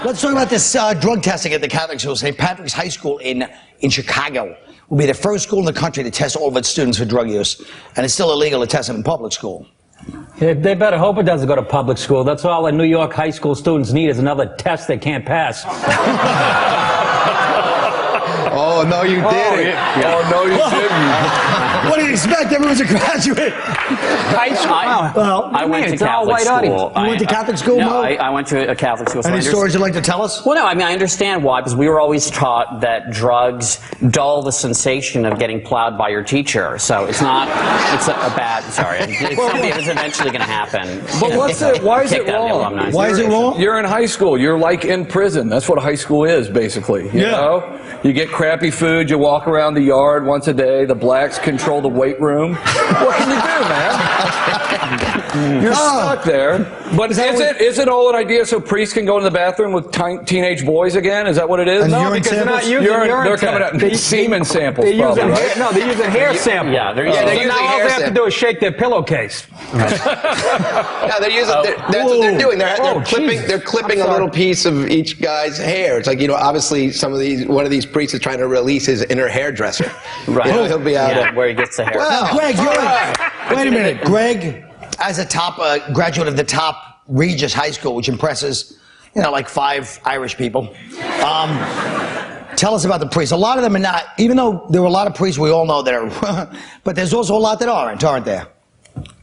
Let's talk about this drug testing at the Catholic school. St. Patrick's High School in Chicago will be the first school in the country to test all of its students for drug use, and it's still illegal to test them in public school. They better hope it doesn't go to public school. That's all the New York high school students need is another test they can't pass. Oh, no, you didn't. Yeah. Oh, no, you didn't. What do you expect? Everyone's a graduate. High school? I went to Catholic school. You went to Catholic school, No, Mo? I went to a Catholic school. So Any stories you'd like to tell us? Well, no, I mean, I understand why, because we were always taught that drugs dull the sensation of getting plowed by your teacher. So it's not, it's a bad, sorry, it's something that was eventually going to happen. But what's it, why is it wrong? Why is it wrong? You're in high school. You're like in prison. That's what high school is, basically. You know? You get crappy food. You walk around the yard once a day. The blacks control the weight room. What can you do, man? You're stuck there. But is it all an idea so priests can go in the bathroom with teenage boys again? Is that what it is? And No, urine because they're not samples? using urine. They're coming out semen samples, They're probably, using right? no, they're using hair samples. Yeah, they're Yeah, using, they're So using now all hair they have to sample. do is shake their pillowcase. No, they're using. That's what they're doing. They're clipping a little piece of each guy's hair. It's like, you know, obviously one of these priests is trying to release his inner hairdresser. right. You know, he'll be out where he gets the hair. Now, Greg, wait a minute. Greg, as a top graduate of the top Regis High School, which impresses, you know, like 5 Irish people. Tell us about the priests. A lot of them are not, even though there are a lot of priests we all know that are, but there's also a lot that aren't there?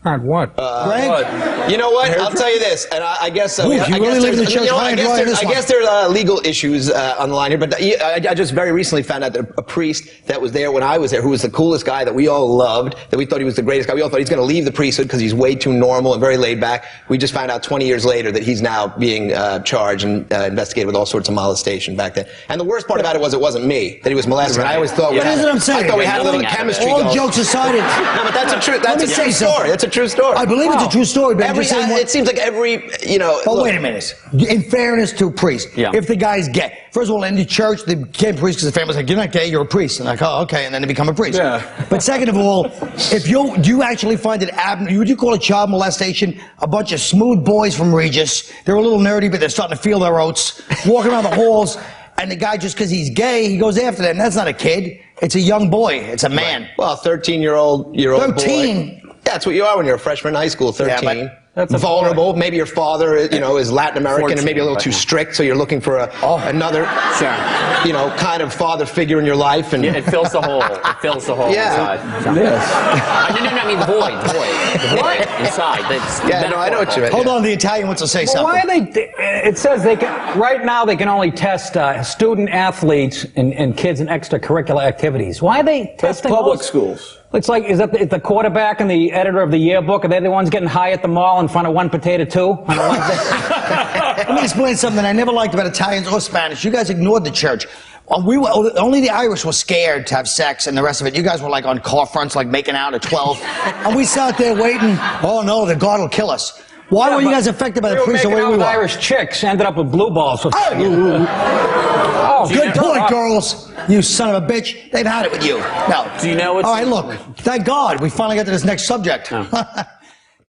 Aren't what? Greg? You know what? I'll tell you this, and I guess Ooh, you really live in the church high and dry on this I one. guess there are legal issues on the line here, but I just very recently found out that a priest that was there when I was there, who was the coolest guy that we all loved, that we thought he was the greatest guy, we all thought he's going to leave the priesthood because he's way too normal and very laid back. We just found out 20 years later that he's now being charged and investigated with all sorts of molestation back then. And the worst part about it wasn't me, that he was molested. Right. I always thought But isn't what I'm saying? I thought we had a little chemistry All going. jokes aside, No, but that's a true say story. That's a true story. I believe it's a true story, but I'm just saying it seems like every, you know. But look, wait a minute. In fairness to a priest, if the guy's gay, first of all, in the church, they became priests because the family's like, you're not gay, you're a priest. And like, oh, okay, and then they become a priest. Yeah. But second of all, do you actually find it abnormal? Would you call it child molestation? A bunch of smooth boys from Regis, they're a little nerdy, but they're starting to feel their oats, walking around the halls, and the guy, just because he's gay, he goes after them. That's not a kid. It's a young boy. It's a man. Well, 13-year-old 13? boy. That's what you are when you're a freshman in high school, 13. Yeah, That's a vulnerable. Maybe your father, you know, is Latin American and maybe a little too strict, so you're looking for another, you know, kind of father figure in your life. And it fills the hole. It fills the hole inside. I mean the void inside. No, I know what you mean. Hold on, the Italian wants to say something. Why are they? It says they can. Right now, they can only test student athletes and kids in extracurricular activities. Why are they testing? That's public those? schools. It's like, is that the quarterback and the editor of the yearbook? Are they the ones getting high at the mall in front of One Potato Two? On a Wednesday? Let me explain something I never liked about Italians or Spanish. You guys ignored the church. Only the Irish were scared to have sex, and the rest of it, you guys were like on car fronts, like making out at 12. And we sat there waiting. Oh no, the God will kill us. Why were you guys affected by the priest the way we were? Irish chicks ended up with blue balls. Good point, girls. You son of a bitch. They've had it with you. No. Do you know what's... All right, look. Thank God we finally got to this next subject.